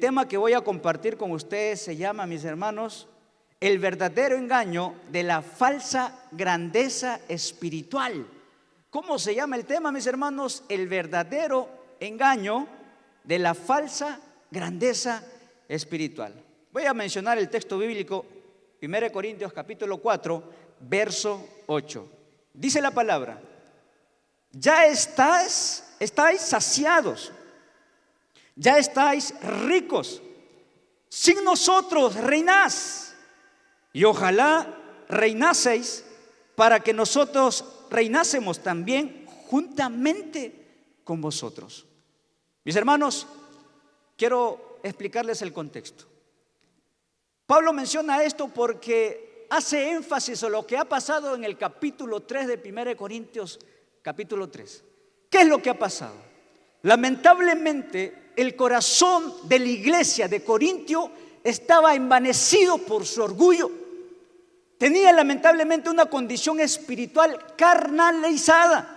tema que voy a compartir con ustedes se llama, mis hermanos, el verdadero engaño de la falsa grandeza espiritual. ¿Cómo se llama el tema, mis hermanos? El verdadero engaño de la falsa grandeza espiritual. Voy a mencionar el texto bíblico, 1 Corintios capítulo 4, verso 8. Dice la palabra: ya estáis saciados, ya estáis ricos, sin nosotros reinás, y ojalá reinaseis para que nosotros reinásemos también juntamente con vosotros. Mis hermanos, quiero explicarles el contexto. Pablo menciona esto porque hace énfasis en lo que ha pasado en el capítulo 3 de 1 Corintios, capítulo 3. ¿Qué es lo que ha pasado? Lamentablemente, el corazón de la iglesia de Corintio estaba envanecido por su orgullo. Tenía lamentablemente una condición espiritual carnalizada.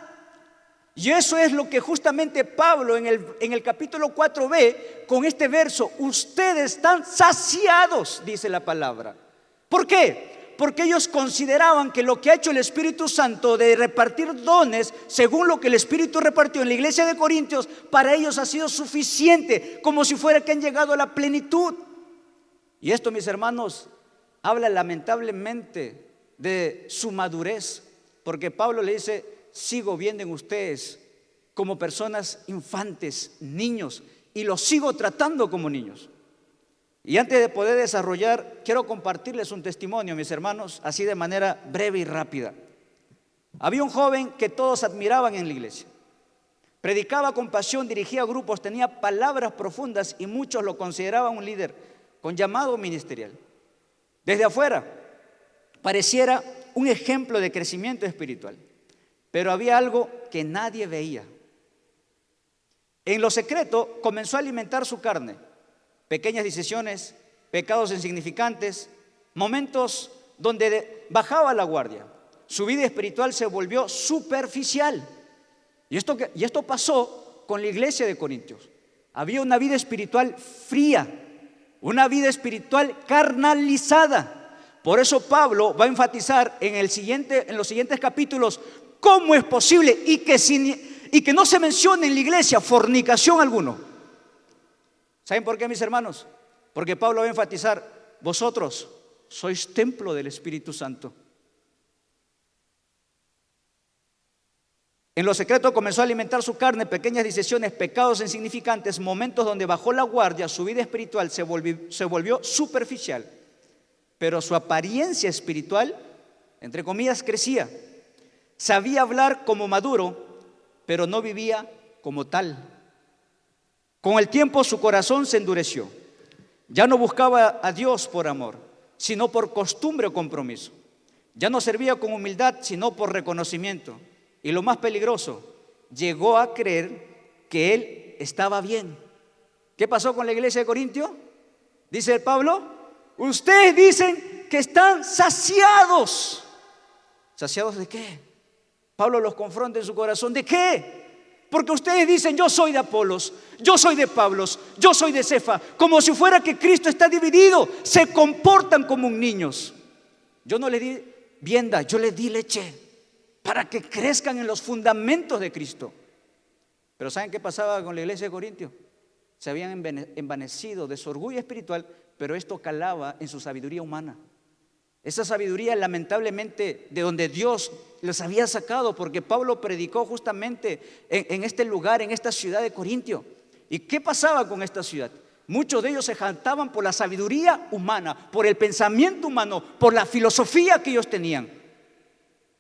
Y eso es lo que justamente Pablo en el capítulo 4 ve con este verso: ustedes están saciados, dice la palabra. ¿Por qué? Porque ellos consideraban que lo que ha hecho el Espíritu Santo de repartir dones según lo que el Espíritu repartió en la iglesia de Corintios, para ellos ha sido suficiente, como si fuera que han llegado a la plenitud. Y esto, mis hermanos, habla lamentablemente de su madurez, porque Pablo le dice: sigo viendo en ustedes como personas infantes, niños, y los sigo tratando como niños. Y antes de poder desarrollar, quiero compartirles un testimonio, mis hermanos, así de manera breve y rápida. Había un joven que todos admiraban en la iglesia. Predicaba con pasión, dirigía grupos, tenía palabras profundas y muchos lo consideraban un líder con llamado ministerial. Desde afuera pareciera un ejemplo de crecimiento espiritual, pero había algo que nadie veía. En lo secreto comenzó a alimentar su carne: pequeñas decisiones, pecados insignificantes, momentos donde bajaba la guardia. Su vida espiritual se volvió superficial. Y esto pasó con la iglesia de Corintios. Había una vida espiritual fría, una vida espiritual carnalizada. Por eso Pablo va a enfatizar en los siguientes capítulos cómo es posible y que no se mencione en la iglesia fornicación alguno. ¿Saben por qué, mis hermanos? Porque Pablo va a enfatizar: vosotros sois templo del Espíritu Santo. En lo secreto comenzó a alimentar su carne, pequeñas decisiones, pecados insignificantes, momentos donde bajó la guardia. Su vida espiritual se volvió superficial, pero su apariencia espiritual, entre comillas, crecía. Sabía hablar como maduro, pero no vivía como tal. Con el tiempo su corazón se endureció. Ya no buscaba a Dios por amor, sino por costumbre o compromiso. Ya no servía con humildad, sino por reconocimiento. Y lo más peligroso, llegó a creer que él estaba bien. ¿Qué pasó con la iglesia de Corintio? Dice Pablo: ustedes dicen que están saciados. ¿Saciados de qué? Pablo los confronta en su corazón: ¿de qué? Porque ustedes dicen: yo soy de Apolos, yo soy de Pablos, yo soy de Cefa, como si fuera que Cristo está dividido. Se comportan como niños. Yo no les di vianda, yo les di leche para que crezcan en los fundamentos de Cristo. Pero ¿saben qué pasaba con la iglesia de Corintio? Se habían envanecido de su orgullo espiritual, pero esto calaba en su sabiduría humana. Esa sabiduría, lamentablemente, de donde Dios los había sacado, porque Pablo predicó justamente en este lugar, en esta ciudad de Corintio. ¿Y qué pasaba con esta ciudad? Muchos de ellos se jactaban por la sabiduría humana, por el pensamiento humano, por la filosofía que ellos tenían.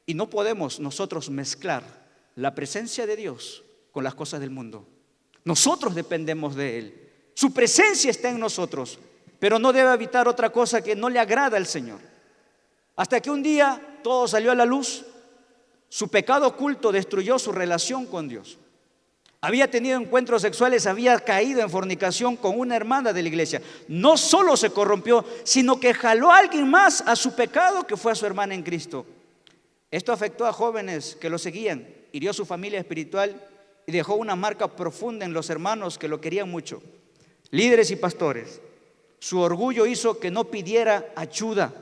Y no podemos nosotros mezclar la presencia de Dios con las cosas del mundo. Nosotros dependemos de Él. Su presencia está en nosotros, pero no debe evitar otra cosa que no le agrada al Señor. Hasta que un día todo salió a la luz. Su pecado oculto destruyó su relación con Dios. Había tenido encuentros sexuales, había caído en fornicación con una hermana de la iglesia. No solo se corrompió, sino que jaló a alguien más a su pecado, que fue a su hermana en Cristo. Esto afectó a jóvenes que lo seguían, hirió su familia espiritual y dejó una marca profunda en los hermanos que lo querían mucho. líderes y pastores. Su orgullo hizo que no pidiera ayuda.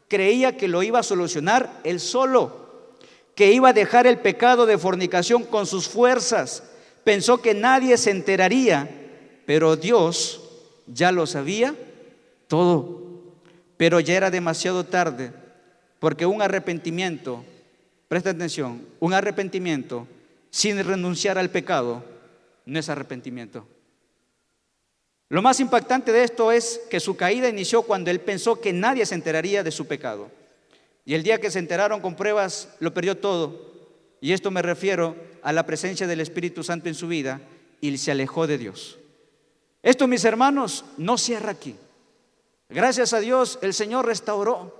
Creía que lo iba a solucionar él solo, que iba a dejar el pecado de fornicación con sus fuerzas. Pensó que nadie se enteraría, pero Dios ya lo sabía todo. Pero ya era demasiado tarde, porque un arrepentimiento, presta atención, un arrepentimiento sin renunciar al pecado no es arrepentimiento. Lo más impactante de esto es que su caída inició cuando él pensó que nadie se enteraría de su pecado. Y el día que se enteraron con pruebas, lo perdió todo. Y esto me refiero a la presencia del Espíritu Santo en su vida, y se alejó de Dios. Esto, mis hermanos, no cierra aquí. Gracias a Dios el Señor restauró,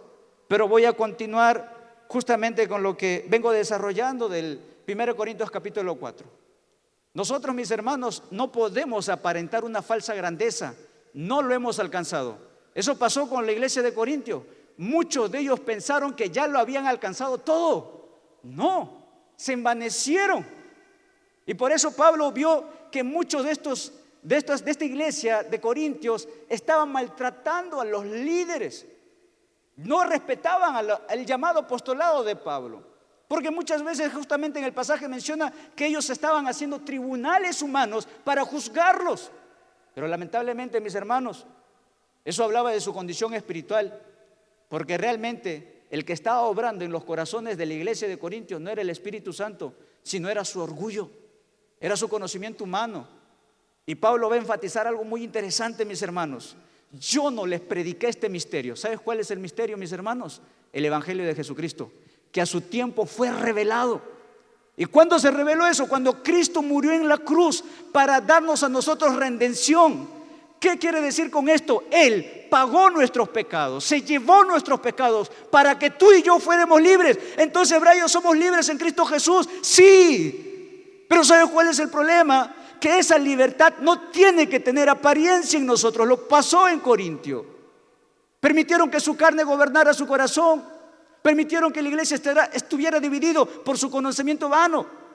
pero voy a continuar justamente con lo que vengo desarrollando del 1 Corintios capítulo 4. Nosotros, mis hermanos, no podemos aparentar una falsa grandeza. No lo hemos alcanzado. Eso pasó con la iglesia de Corintios. Muchos de ellos pensaron que ya lo habían alcanzado todo. No, se envanecieron. Y por eso Pablo vio que muchos de esta iglesia de Corintios estaban maltratando a los líderes. No respetaban el llamado apostolado de Pablo. Porque muchas veces justamente en el pasaje menciona que ellos estaban haciendo tribunales humanos para juzgarlos. Pero lamentablemente, mis hermanos, eso hablaba de su condición espiritual. Porque realmente el que estaba obrando en los corazones de la iglesia de Corintios no era el Espíritu Santo, sino era su orgullo, era su conocimiento humano. Y Pablo va a enfatizar algo muy interesante, mis hermanos. Yo no les prediqué este misterio. ¿Sabes cuál es el misterio, mis hermanos? El Evangelio de Jesucristo, que a su tiempo fue revelado. ¿Y cuándo se reveló eso? Cuando Cristo murió en la cruz para darnos a nosotros redención. ¿Qué quiere decir con esto? Él pagó nuestros pecados, se llevó nuestros pecados para que tú y yo fuéramos libres. Entonces, hebraos, ¿somos libres en Cristo Jesús? Sí. Pero ¿sabes cuál es el problema? Que esa libertad no tiene que tener apariencia en nosotros. Lo pasó en Corintio. Permitieron que su carne gobernara su corazón. Permitieron que la iglesia estuviera dividido por su conocimiento vano.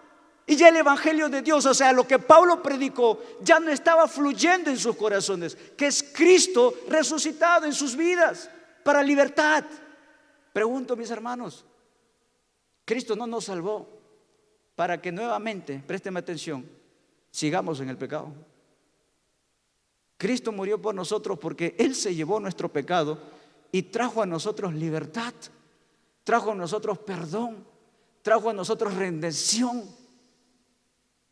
Y ya el evangelio de Dios, o sea, lo que Pablo predicó, ya no estaba fluyendo en sus corazones, que es Cristo resucitado en sus vidas para libertad. Pregunto, mis hermanos, Cristo no nos salvó para que nuevamente, présteme atención, sigamos en el pecado. Cristo murió por nosotros porque Él se llevó nuestro pecado y trajo a nosotros libertad, trajo a nosotros perdón, trajo a nosotros redención.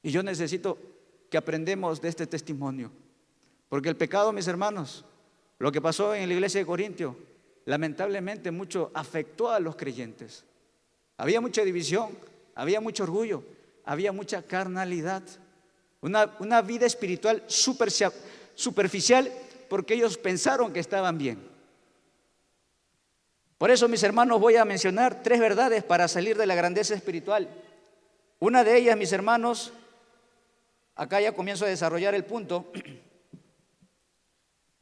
Y yo necesito que aprendamos de este testimonio, porque el pecado, mis hermanos, lo que pasó en la iglesia de Corintio, lamentablemente mucho afectó a los creyentes. Había mucha división, había mucho orgullo, había mucha carnalidad, una vida espiritual superficial, porque ellos pensaron que estaban bien. Por eso, mis hermanos, voy a mencionar 3 verdades para salir de la grandeza espiritual. Una de ellas, mis hermanos, acá ya comienzo a desarrollar el punto.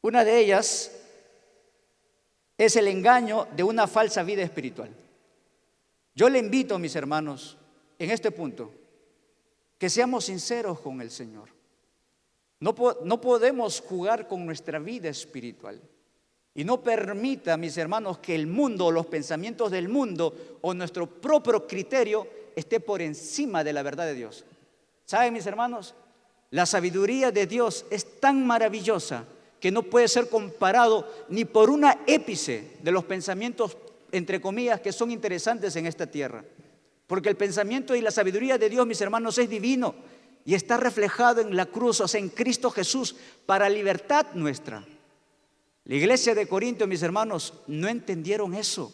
Una de ellas es el engaño de una falsa vida espiritual. Yo le invito, mis hermanos, en este punto, que seamos sinceros con el Señor. No podemos jugar con nuestra vida espiritual. Y no permita, mis hermanos, que el mundo, los pensamientos del mundo o nuestro propio criterio esté por encima de la verdad de Dios. ¿Saben, mis hermanos? La sabiduría de Dios es tan maravillosa que no puede ser comparado ni por una ápice de los pensamientos, entre comillas, que son interesantes en esta tierra. Porque el pensamiento y la sabiduría de Dios, mis hermanos, es divino y está reflejado en la cruz, o sea, en Cristo Jesús, para libertad nuestra. La iglesia de Corinto, mis hermanos, no entendieron eso.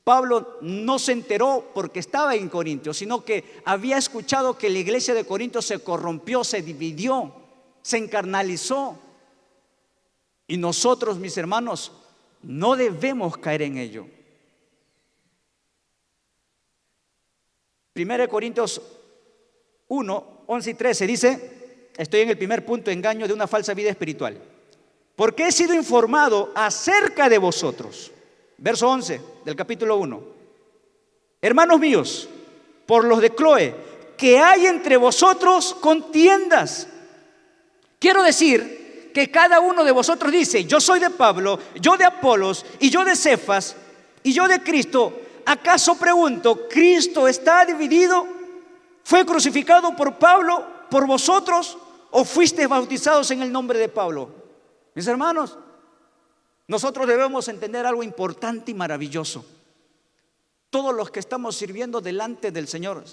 Pablo no se enteró porque estaba en Corinto, sino que había escuchado que la iglesia de Corinto se corrompió, se dividió, se encarnalizó. Y nosotros, mis hermanos, no debemos caer en ello. 1 Corintios 1, 11 y 13 dice, estoy en el primer punto, engaño de una falsa vida espiritual. Porque he sido informado acerca de vosotros. Verso 11 del capítulo 1. Hermanos míos, por los de Cloé, que hay entre vosotros contiendas. Quiero decir que cada uno de vosotros dice, yo soy de Pablo, yo de Apolos, y yo de Cefas, y yo de Cristo, ¿acaso pregunto, Cristo está dividido? ¿Fue crucificado por Pablo, por vosotros, o fuisteis bautizados en el nombre de Pablo? Mis hermanos, nosotros debemos entender algo importante y maravilloso. Todos los que estamos sirviendo delante del Señor,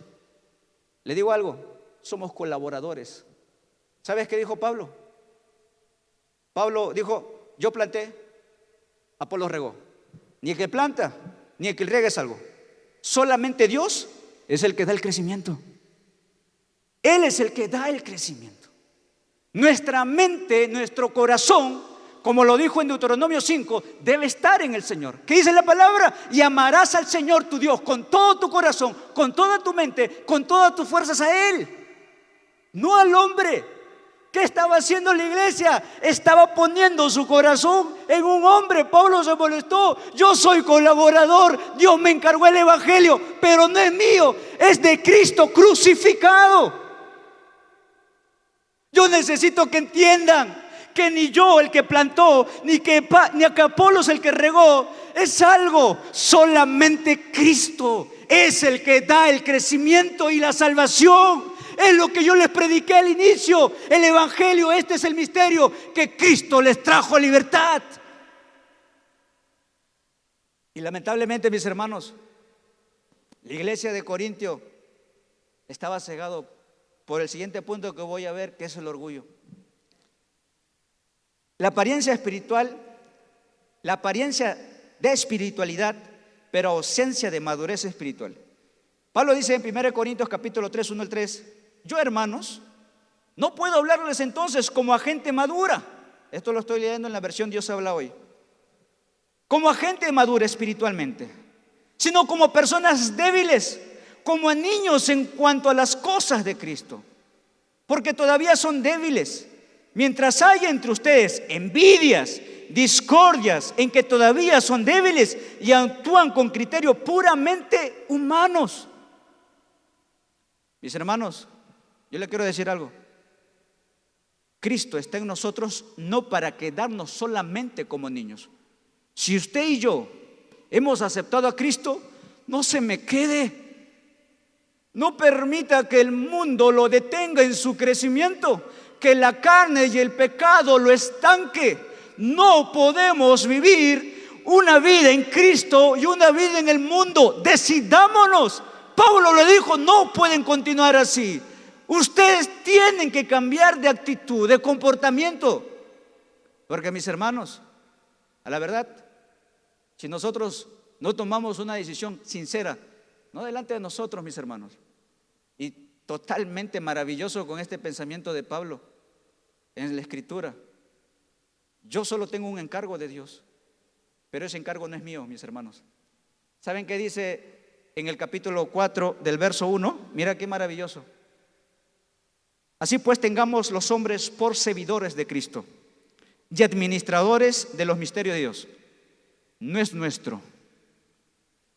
le digo algo, somos colaboradores. ¿Sabes qué dijo Pablo? Pablo dijo, yo planté, Apolos regó. Ni el que planta, ni el que riega es algo. Solamente Dios es el que da el crecimiento. Él es el que da el crecimiento. Nuestra mente, nuestro corazón, como lo dijo en Deuteronomio 5, debe estar en el Señor. ¿Qué dice la palabra? Y amarás al Señor tu Dios con todo tu corazón, con toda tu mente, con todas tus fuerzas a Él, no al hombre. ¿Qué estaba haciendo la iglesia? Estaba poniendo su corazón en un hombre. Pablo se molestó. Yo soy colaborador. Dios me encargó el evangelio, pero no es mío, es de Cristo crucificado. Yo necesito que entiendan que ni yo el que plantó, ni que Apolos el que regó, es algo. Solamente Cristo es el que da el crecimiento y la salvación. Es lo que yo les prediqué al inicio. El evangelio, este es el misterio, que Cristo les trajo libertad. Y lamentablemente, mis hermanos, la iglesia de Corintio estaba cegado por el siguiente punto que voy a ver, que es el orgullo. La apariencia espiritual, la apariencia de espiritualidad, pero ausencia de madurez espiritual. Pablo dice en 1 Corintios capítulo 3, 1 al 3, yo, hermanos, no puedo hablarles entonces como a gente madura. Esto lo estoy leyendo en la versión Dios habla hoy. Como a gente madura espiritualmente, sino como personas débiles, como a niños en cuanto a las cosas de Cristo, porque todavía son débiles. Mientras haya entre ustedes envidias, discordias, en que todavía son débiles y actúan con criterios puramente humanos. Mis hermanos, yo le quiero decir algo. Cristo está en nosotros no para quedarnos solamente como niños. Si usted y yo hemos aceptado a Cristo, no se me quede. No permita que el mundo lo detenga en su crecimiento, que la carne y el pecado lo estanque. No podemos vivir una vida en Cristo y una vida en el mundo. Decidámonos. Pablo le dijo, no pueden continuar así. Ustedes tienen que cambiar de actitud, de comportamiento. Porque, mis hermanos, a la verdad, si nosotros no tomamos una decisión sincera, no delante de nosotros, mis hermanos, y totalmente maravilloso con este pensamiento de Pablo en la Escritura, yo solo tengo un encargo de Dios, pero ese encargo no es mío, mis hermanos. ¿Saben qué dice en el capítulo 4 del verso 1? Mira qué maravilloso. Así pues, tengamos los hombres por servidores de Cristo y administradores de los misterios de Dios. No es nuestro,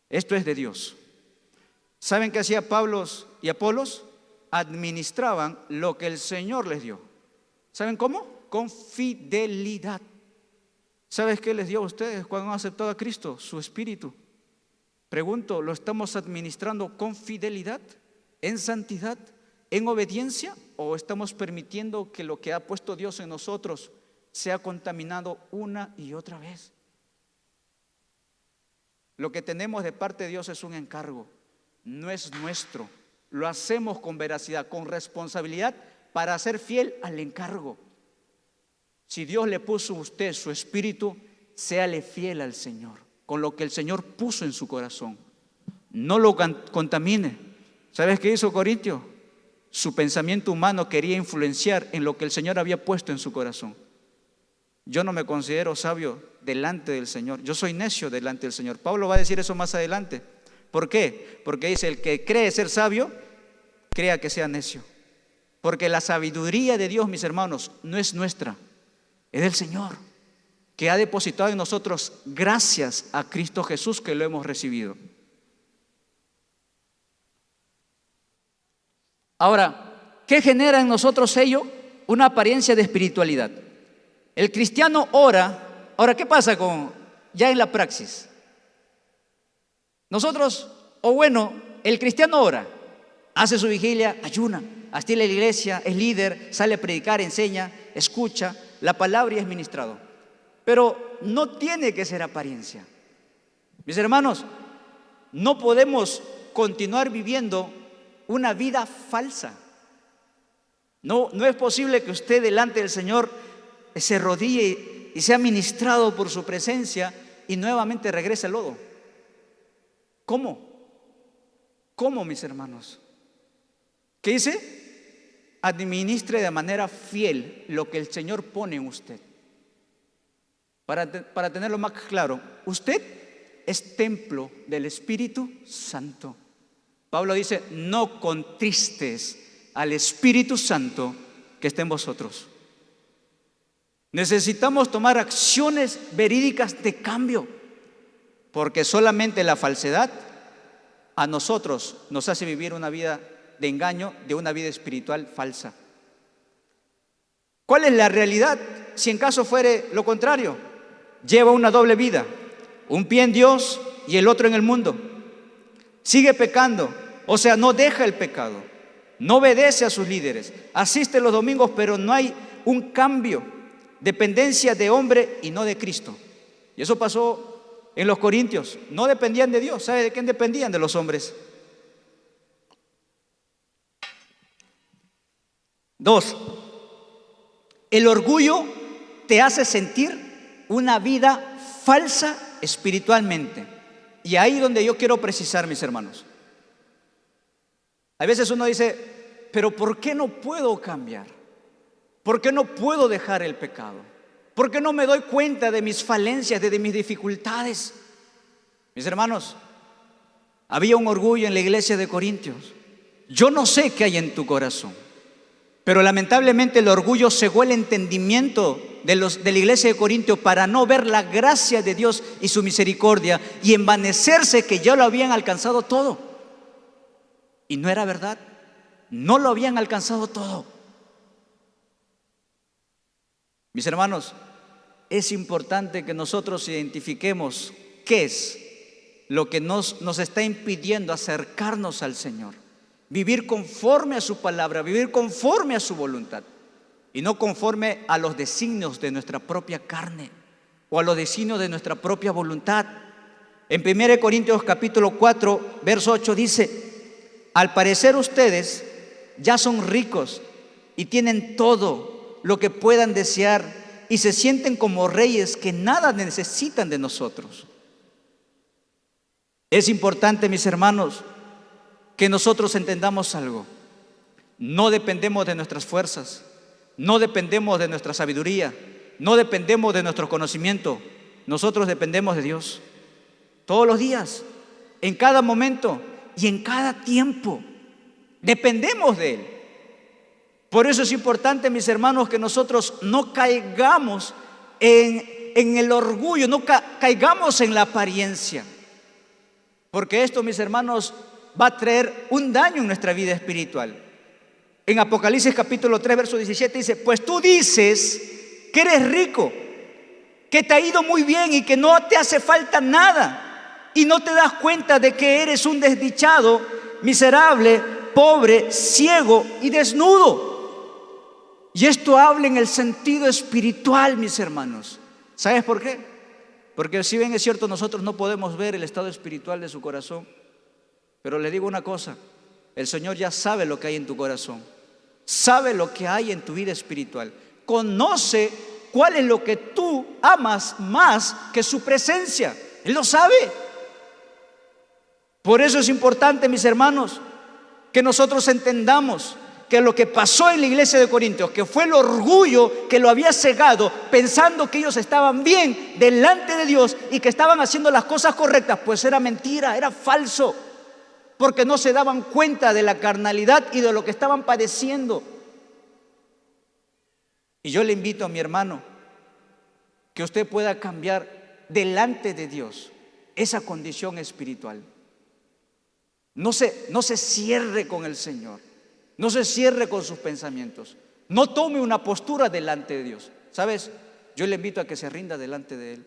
esto es de Dios. ¿Saben qué hacía Pablo y Apolos? Administraban lo que el Señor les dio. ¿Saben cómo? Con fidelidad. ¿Sabes qué les dio a ustedes cuando han aceptado a Cristo? Su Espíritu. Pregunto, ¿lo estamos administrando con fidelidad, en santidad, en obediencia? ¿O estamos permitiendo que lo que ha puesto Dios en nosotros sea contaminado una y otra vez? Lo que tenemos de parte de Dios es un encargo, no es nuestro. Lo hacemos con veracidad, con responsabilidad, para ser fiel al encargo. Si Dios le puso a usted su espíritu, séale fiel al Señor, con lo que el Señor puso en su corazón. No lo contamine. ¿Sabes qué hizo Corintio? Su pensamiento humano quería influenciar en lo que el Señor había puesto en su corazón. Yo no me considero sabio delante del Señor. Yo soy necio delante del Señor. Pablo va a decir eso más adelante. ¿Por qué? Porque dice, el que cree ser sabio, crea que sea necio. Porque la sabiduría de Dios, mis hermanos, no es nuestra, es del Señor, que ha depositado en nosotros gracias a Cristo Jesús que lo hemos recibido. Ahora, ¿qué genera en nosotros ello? Una apariencia de espiritualidad. El cristiano ora. Ahora, ¿qué pasa ya en la praxis? Nosotros, el cristiano ora, hace su vigilia, ayuna, asiste a la iglesia, es líder, sale a predicar, enseña, escucha la palabra y es ministrado. Pero no tiene que ser apariencia. Mis hermanos, no podemos continuar viviendo una vida falsa. No es posible que usted delante del Señor se arrodille y sea ministrado por su presencia y nuevamente regrese al lodo. ¿Cómo? ¿Cómo, mis hermanos? ¿Qué dice? Administre de manera fiel lo que el Señor pone en usted. Para tenerlo más claro, usted es templo del Espíritu Santo. Pablo dice, no contristes al Espíritu Santo que está en vosotros. Necesitamos tomar acciones verídicas de cambio, porque solamente la falsedad a nosotros nos hace vivir una vida de engaño, de una vida espiritual falsa. ¿Cuál es la realidad? Si en caso fuere lo contrario, lleva una doble vida, un pie en Dios y el otro en el mundo. Sigue pecando, o sea, no deja el pecado, no obedece a sus líderes, asiste los domingos, pero no hay un cambio, dependencia de hombre y no de Cristo. Y eso pasó en los corintios, no dependían de Dios. ¿Sabe de quién dependían? De los hombres. 2, el orgullo te hace sentir una vida falsa espiritualmente. Y ahí donde yo quiero precisar, mis hermanos. A veces uno dice, pero ¿por qué no puedo cambiar? ¿Por qué no puedo dejar el pecado? ¿Por qué no me doy cuenta de mis falencias, de mis dificultades? Mis hermanos, había un orgullo en la iglesia de Corintios. Yo no sé qué hay en tu corazón, pero lamentablemente el orgullo cegó el entendimiento de la iglesia de Corintios para no ver la gracia de Dios y su misericordia y envanecerse que ya lo habían alcanzado todo. Y no era verdad, no lo habían alcanzado todo. Mis hermanos, es importante que nosotros identifiquemos qué es lo que nos está impidiendo acercarnos al Señor. Vivir conforme a su palabra, vivir conforme a su voluntad y no conforme a los designios de nuestra propia carne o a los designios de nuestra propia voluntad. En 1 Corintios capítulo 4, verso 8 dice, al parecer ustedes ya son ricos y tienen todo lo que puedan desear y se sienten como reyes que nada necesitan de nosotros. Es importante, mis hermanos, que nosotros entendamos algo. No dependemos de nuestras fuerzas, no dependemos de nuestra sabiduría, no dependemos de nuestro conocimiento. Nosotros dependemos de Dios todos los días, en cada momento y en cada tiempo. Dependemos de Él. Por eso es importante, mis hermanos, que nosotros no caigamos en el orgullo, no caigamos en la apariencia. Porque esto, mis hermanos, va a traer un daño en nuestra vida espiritual. En Apocalipsis capítulo 3, verso 17 dice, pues tú dices que eres rico, que te ha ido muy bien y que no te hace falta nada, y no te das cuenta de que eres un desdichado, miserable, pobre, ciego y desnudo. Y esto habla en el sentido espiritual, mis hermanos. ¿Sabes por qué? Porque si bien es cierto, nosotros no podemos ver el estado espiritual de su corazón, pero le digo una cosa, el Señor ya sabe lo que hay en tu corazón, sabe lo que hay en tu vida espiritual, conoce cuál es lo que tú amas más que su presencia. Él lo sabe. Por eso es importante, mis hermanos, que nosotros entendamos que lo que pasó en la iglesia de Corintios, que fue el orgullo que lo había cegado, pensando que ellos estaban bien delante de Dios y que estaban haciendo las cosas correctas, pues era mentira, era falso, porque no se daban cuenta de la carnalidad y de lo que estaban padeciendo. Y yo le invito a mi hermano que usted pueda cambiar delante de Dios esa condición espiritual. No se cierre con el Señor, no se cierre con sus pensamientos, no tome una postura delante de Dios. ¿Sabes? yo le invito a que se rinda delante de Él.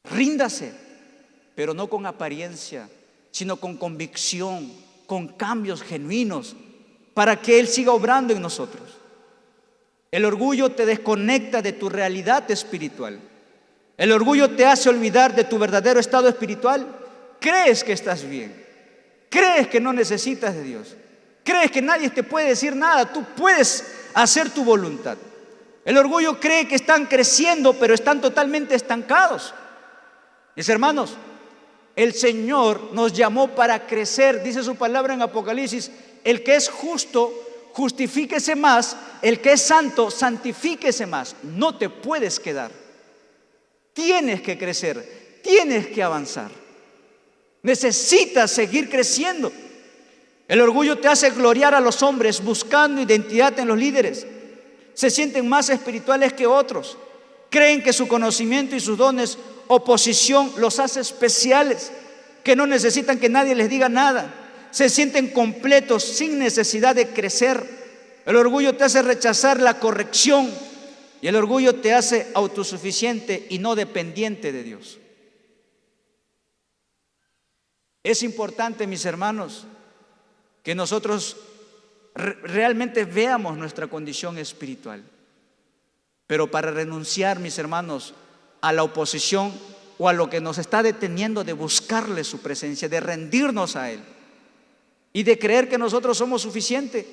Ríndase, pero no con apariencia, sino con convicción, con cambios genuinos, para que Él siga obrando en nosotros. El orgullo te desconecta de tu realidad espiritual. El orgullo te hace olvidar de tu verdadero estado espiritual. Crees que estás bien, crees que no necesitas de Dios, crees que nadie te puede decir nada, tú puedes hacer tu voluntad. El orgullo cree que están creciendo, pero están totalmente estancados. Mis hermanos, el Señor nos llamó para crecer. Dice su palabra en Apocalipsis: el que es justo, justifíquese más; el que es santo, santifíquese más. No te puedes quedar. Tienes que crecer, tienes que avanzar. Necesitas seguir creciendo. El orgullo te hace gloriar a los hombres buscando identidad en los líderes. Se sienten más espirituales que otros. Creen que su conocimiento y sus dones o posición los hace especiales, que no necesitan que nadie les diga nada. Se sienten completos sin necesidad de crecer. El orgullo te hace rechazar la corrección y el orgullo te hace autosuficiente y no dependiente de Dios. Es importante, mis hermanos, que nosotros realmente veamos nuestra condición espiritual. Pero para renunciar, mis hermanos, a la oposición o a lo que nos está deteniendo de buscarle su presencia, de rendirnos a Él y de creer que nosotros somos suficientes,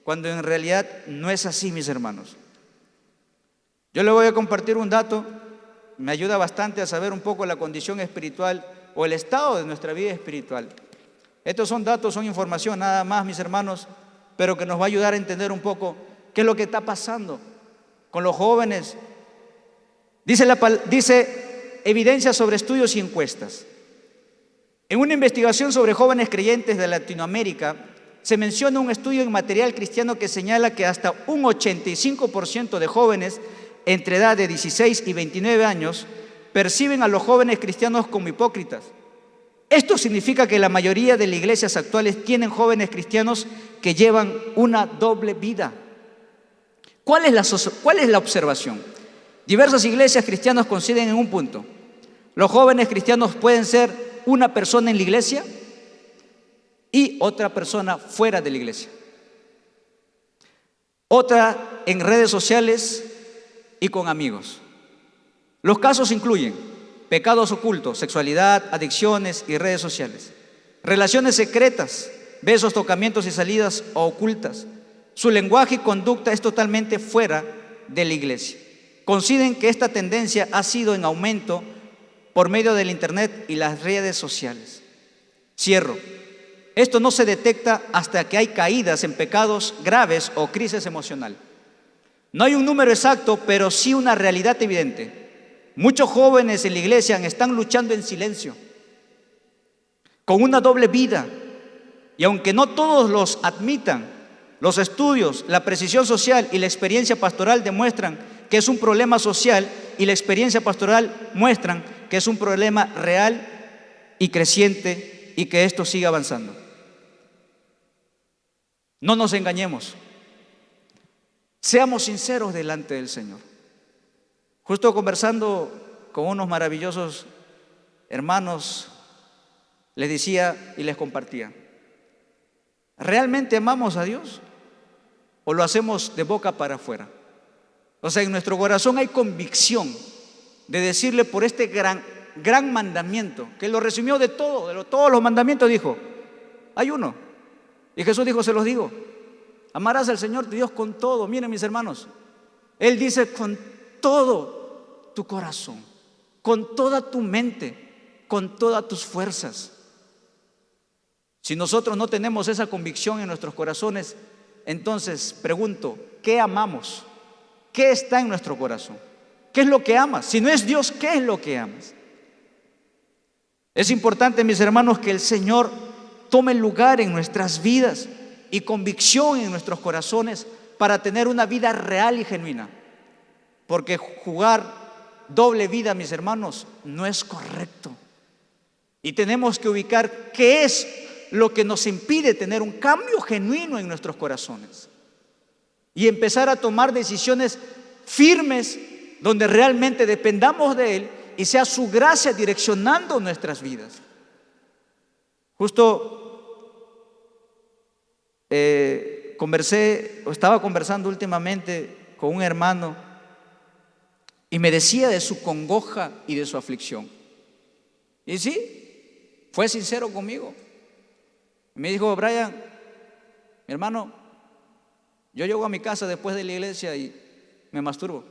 cuando en realidad no es así, mis hermanos. Yo le voy a compartir un dato, me ayuda bastante a saber un poco la condición espiritual o el estado de nuestra vida espiritual. Estos son datos, son información nada más, mis hermanos, pero que nos va a ayudar a entender un poco qué es lo que está pasando con los jóvenes. Dice evidencia sobre estudios y encuestas. En una investigación sobre jóvenes creyentes de Latinoamérica, se menciona un estudio en Material Cristiano que señala que hasta un 85% de jóvenes entre edad de 16 y 29 años perciben a los jóvenes cristianos como hipócritas. Esto significa que la mayoría de las iglesias actuales tienen jóvenes cristianos que llevan una doble vida. ¿Cuál es la observación? Diversas iglesias cristianas coinciden en un punto: los jóvenes cristianos pueden ser una persona en la iglesia y otra persona fuera de la iglesia, otra en redes sociales y con amigos. Los casos incluyen pecados ocultos, sexualidad, adicciones y redes sociales, relaciones secretas, besos, tocamientos y salidas ocultas. Su lenguaje y conducta es totalmente fuera de la iglesia. Coinciden que esta tendencia ha sido en aumento por medio del internet y las redes sociales. Cierro. Esto no se detecta hasta que hay caídas en pecados graves o crisis emocional. No hay un número exacto, pero sí una realidad evidente. Muchos jóvenes en la iglesia están luchando en silencio, con una doble vida, y aunque no todos los admitan, los estudios, la precisión social y la experiencia pastoral demuestran que es un problema social, y la experiencia pastoral muestran que es un problema real y creciente, y que esto sigue avanzando. No nos engañemos, seamos sinceros delante del Señor. Justo conversando con unos maravillosos hermanos, les decía y les compartía: ¿realmente amamos a Dios o lo hacemos de boca para afuera? O sea, en nuestro corazón hay convicción de decirle por este gran mandamiento, que lo resumió de todos los mandamientos, dijo: hay uno. Y Jesús dijo: se los digo, amarás al Señor tu Dios con todo. Miren, mis hermanos, Él dice: con todo tu corazón, con toda tu mente, con todas tus fuerzas. Si nosotros no tenemos esa convicción en nuestros corazones, entonces pregunto: ¿qué amamos? ¿Qué está en nuestro corazón? ¿Qué es lo que amas? Si no es Dios, ¿qué es lo que amas? Es importante, mis hermanos, que el Señor tome lugar en nuestras vidas y convicción en nuestros corazones para tener una vida real y genuina. Porque jugar doble vida, mis hermanos, no es correcto. Y tenemos que ubicar qué es lo que nos impide tener un cambio genuino en nuestros corazones y empezar a tomar decisiones firmes, donde realmente dependamos de Él y sea su gracia direccionando nuestras vidas. Justo estaba conversando últimamente con un hermano y me decía de su congoja y de su aflicción. Y sí, fue sincero conmigo. Me dijo: Brian, mi hermano, yo llego a mi casa después de la iglesia y me masturbo,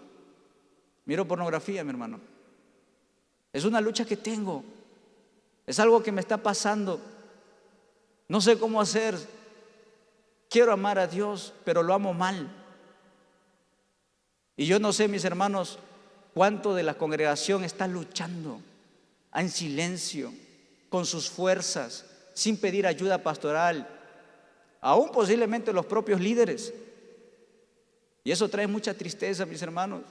miro pornografía, mi hermano. Es una lucha que tengo, es algo que me está pasando, no sé cómo hacer. Quiero amar a Dios, pero lo amo mal. Y yo no sé, mis hermanos, cuánto de la congregación está luchando en silencio, con sus fuerzas, sin pedir ayuda pastoral, aún posiblemente los propios líderes. Y eso trae mucha tristeza, mis hermanos,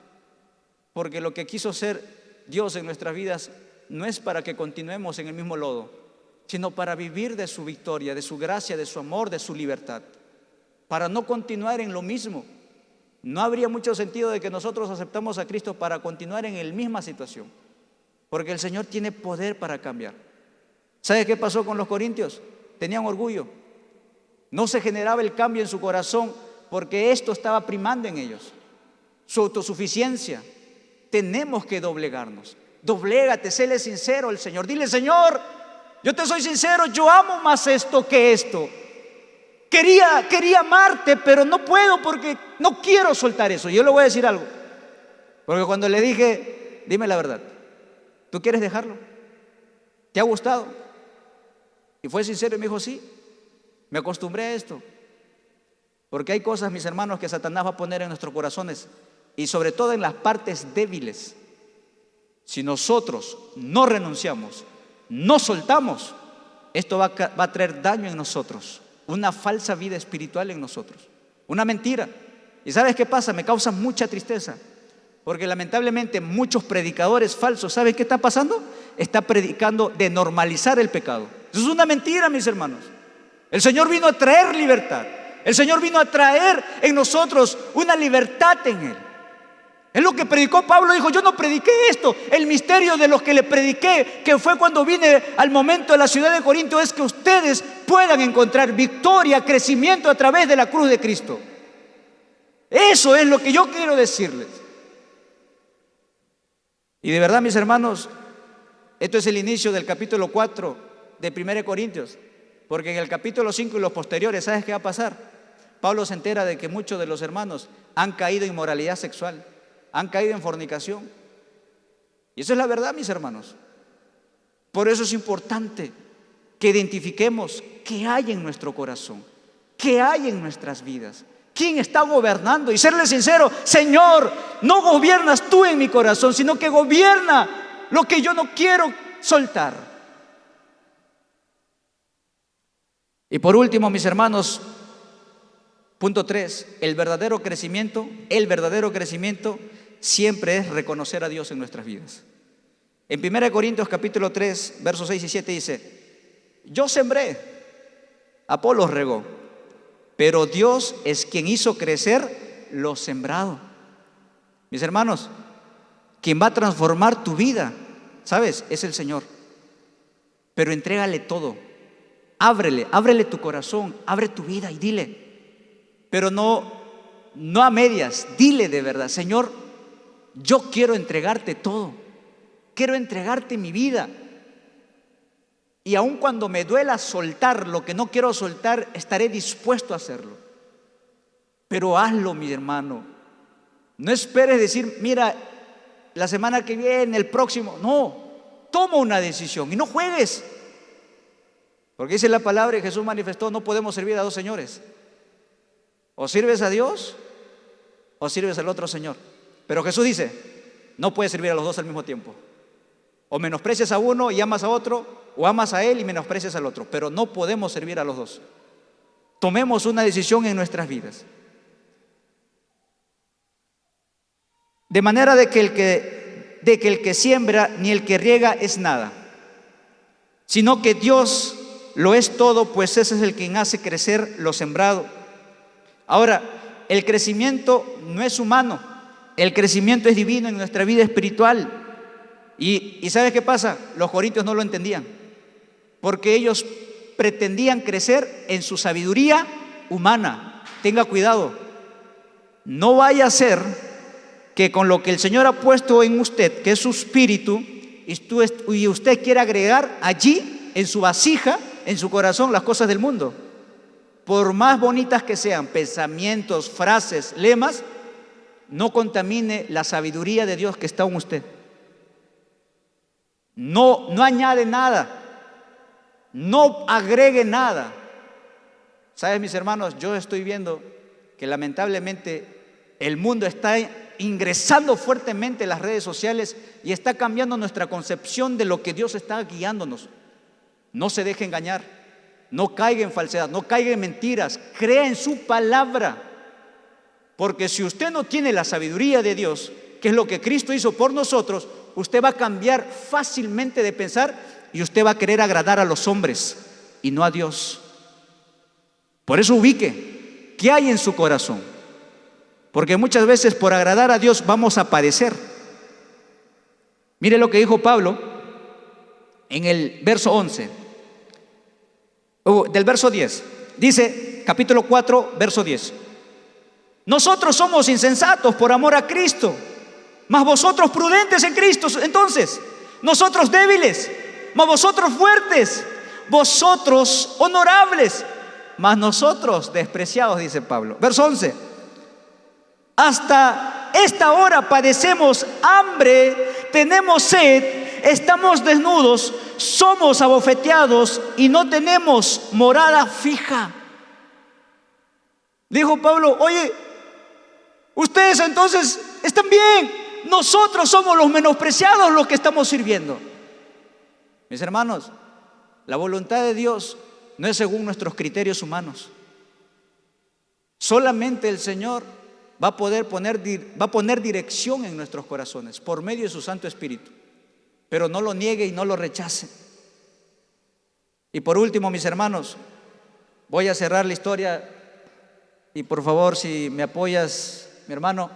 porque lo que quiso ser Dios en nuestras vidas no es para que continuemos en el mismo lodo, sino para vivir de su victoria, de su gracia, de su amor, de su libertad, para no continuar en lo mismo. No habría mucho sentido de que nosotros aceptamos a Cristo para continuar en la misma situación, porque el Señor tiene poder para cambiar. ¿Sabe qué pasó con los corintios? Tenían orgullo, no se generaba el cambio en su corazón, porque esto estaba primando en ellos, su autosuficiencia. Tenemos que doblegarnos. Doblégate, séle sincero al Señor. Dile: Señor, yo te soy sincero, yo amo más esto que esto. Quería amarte, pero no puedo porque no quiero soltar eso. Yo le voy a decir algo, porque cuando le dije: dime la verdad, ¿tú quieres dejarlo? ¿Te ha gustado? Y fue sincero y me dijo: sí, me acostumbré a esto. Porque hay cosas, mis hermanos, que Satanás va a poner en nuestros corazones, y sobre todo en las partes débiles. Si nosotros no renunciamos, no soltamos, esto va a traer daño en nosotros, una falsa vida espiritual en nosotros, una mentira. ¿Y sabes qué pasa? Me causa mucha tristeza, porque lamentablemente muchos predicadores falsos, ¿saben qué está pasando? Está predicando de normalizar el pecado. Eso es una mentira, mis hermanos. El Señor vino a traer libertad. El Señor vino a traer en nosotros una libertad en Él. Es lo que predicó Pablo. Dijo: yo no prediqué esto. El misterio de los que le prediqué, que fue cuando vine al momento de la ciudad de Corinto, es que ustedes puedan encontrar victoria, crecimiento a través de la cruz de Cristo. Eso es lo que yo quiero decirles. Y de verdad, mis hermanos, esto es el inicio del capítulo 4 de 1 Corintios, porque en el capítulo 5 y los posteriores, ¿sabes qué va a pasar? Pablo se entera de que muchos de los hermanos han caído en inmoralidad sexual, han caído en fornicación. Y esa es la verdad, mis hermanos. Por eso es importante que identifiquemos qué hay en nuestro corazón, qué hay en nuestras vidas, quién está gobernando, y serle sincero: Señor, no gobiernas tú en mi corazón, sino que gobierna lo que yo no quiero soltar. Y por último, mis hermanos, punto 3, el verdadero crecimiento siempre es reconocer a Dios en nuestras vidas. En 1 Corintios capítulo 3, versos 6 y 7 dice: yo sembré, Apolos regó, pero Dios es quien hizo crecer lo sembrado. Mis hermanos, quien va a transformar tu vida, ¿sabes? Es el Señor. Pero entrégale todo. Ábrele tu corazón, abre tu vida y dile. Pero no a medias, dile de verdad: Señor, yo quiero entregarte todo. Quiero entregarte mi vida. Y aun cuando me duela soltar lo que no quiero soltar, estaré dispuesto a hacerlo. Pero hazlo, mi hermano. No esperes decir: mira, la semana que viene, el próximo. No, toma una decisión y no juegues. Porque dice la palabra, y Jesús manifestó: no podemos servir a dos señores. O sirves a Dios o sirves al otro señor. Pero Jesús dice: no puedes servir a los dos al mismo tiempo. O menosprecias a uno y amas a otro, o amas a él y menosprecias al otro. Pero no podemos servir a los dos. Tomemos una decisión en nuestras vidas. De manera de que el que siembra ni el que riega es nada, sino que Dios lo es todo, pues ese es el quien hace crecer lo sembrado. Ahora, el crecimiento no es humano, el crecimiento es divino en nuestra vida espiritual. ¿Y ¿sabes qué pasa? Los corintios no lo entendían, porque ellos pretendían crecer en su sabiduría humana. Tenga cuidado, no vaya a ser que con lo que el Señor ha puesto en usted, que es su espíritu, y usted quiere agregar allí, en su vasija, en su corazón, las cosas del mundo. Por más bonitas que sean, pensamientos, frases, lemas, no contamine la sabiduría de Dios que está en usted. No añade nada, no agregue nada. ¿Sabes, mis hermanos? Yo estoy viendo que lamentablemente el mundo está ingresando fuertemente en las redes sociales y está cambiando nuestra concepción de lo que Dios está guiándonos. No se deje engañar, no caiga en falsedad, no caiga en mentiras, crea en su palabra. Porque si usted no tiene la sabiduría de Dios, que es lo que Cristo hizo por nosotros, usted va a cambiar fácilmente de pensar y usted va a querer agradar a los hombres y no a Dios. Por eso ubique qué hay en su corazón, porque muchas veces por agradar a Dios vamos a padecer. Mire lo que dijo Pablo en el verso 11, del verso 10. Dice, capítulo 4, verso 10. Nosotros somos insensatos por amor a Cristo, mas vosotros prudentes en Cristo. Entonces, nosotros débiles, mas vosotros fuertes, vosotros honorables, mas nosotros despreciados, dice Pablo. Verso 11. Hasta esta hora padecemos hambre, tenemos sed, estamos desnudos, somos abofeteados y no tenemos morada fija. Dijo Pablo, oye, ustedes entonces están bien, nosotros somos los menospreciados los que estamos sirviendo. Mis hermanos, la voluntad de Dios no es según nuestros criterios humanos. Solamente el Señor va a poner dirección en nuestros corazones por medio de su Santo Espíritu. Pero no lo niegue y no lo rechace. Y por último, mis hermanos, voy a cerrar la historia. Y por favor, si me apoyas, mi hermano.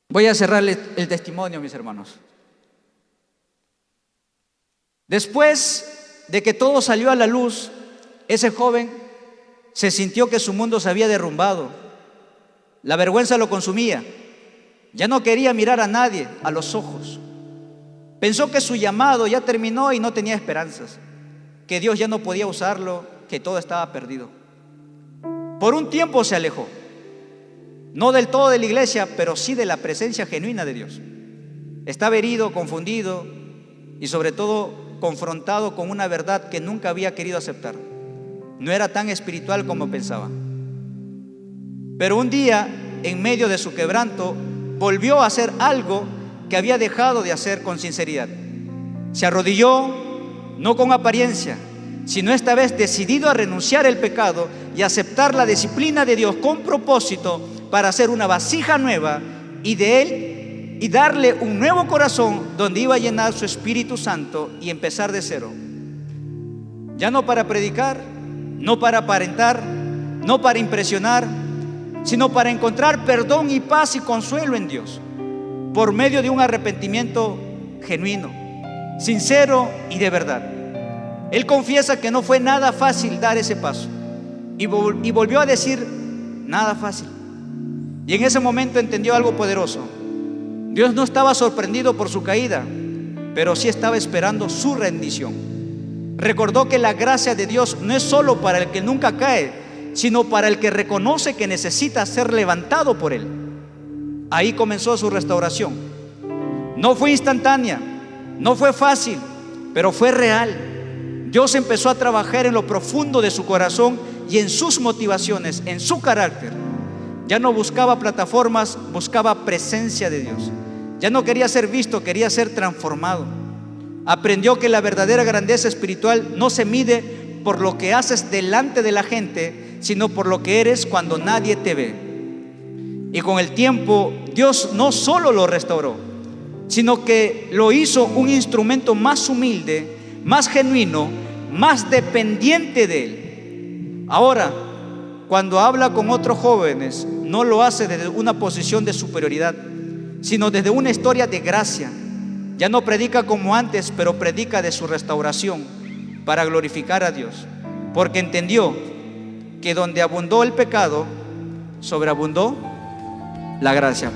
Voy a cerrarle el testimonio, mis hermanos. Después de que todo salió a la luz, ese joven se sintió que su mundo se había derrumbado. La vergüenza lo consumía. Ya no quería mirar a nadie a los ojos. Pensó que su llamado ya terminó y no tenía esperanzas, que Dios ya no podía usarlo, que todo estaba perdido. Por un tiempo se alejó, no del todo de la iglesia, pero sí de la presencia genuina de Dios. Estaba herido, confundido y sobre todo confrontado con una verdad que nunca había querido aceptar. No era tan espiritual como pensaba. Pero un día, en medio de su quebranto, volvió a hacer algo que había dejado de hacer con sinceridad. Se arrodilló, no con apariencia, sino esta vez decidido a renunciar al pecado y aceptar la disciplina de Dios con propósito para hacer una vasija nueva y de él y darle un nuevo corazón donde iba a llenar su Espíritu Santo y empezar de cero. Ya no para predicar, no para aparentar, no para impresionar, sino para encontrar perdón y paz y consuelo en Dios por medio de un arrepentimiento genuino, sincero y de verdad. Él confiesa que no fue nada fácil dar ese paso y volvió a decir, nada fácil. Y en ese momento entendió algo poderoso. Dios no estaba sorprendido por su caída, pero sí estaba esperando su rendición. Recordó que la gracia de Dios no es solo para el que nunca cae, sino para el que reconoce que necesita ser levantado por Él. Ahí comenzó su restauración. No fue instantánea, no fue fácil, pero fue real. Dios empezó a trabajar en lo profundo de su corazón y en sus motivaciones, en su carácter. Ya no buscaba plataformas, buscaba presencia de Dios. Ya no quería ser visto, quería ser transformado. Aprendió que la verdadera grandeza espiritual no se mide por lo que haces delante de la gente, sino por lo que eres cuando nadie te ve. Y con el tiempo, Dios no solo lo restauró, sino que lo hizo un instrumento más humilde, más genuino, más dependiente de Él. Ahora, cuando habla con otros jóvenes, no lo hace desde una posición de superioridad, sino desde una historia de gracia. Ya no predica como antes, pero predica de su restauración para glorificar a Dios, porque entendió que donde abundó el pecado, sobreabundó la gracia.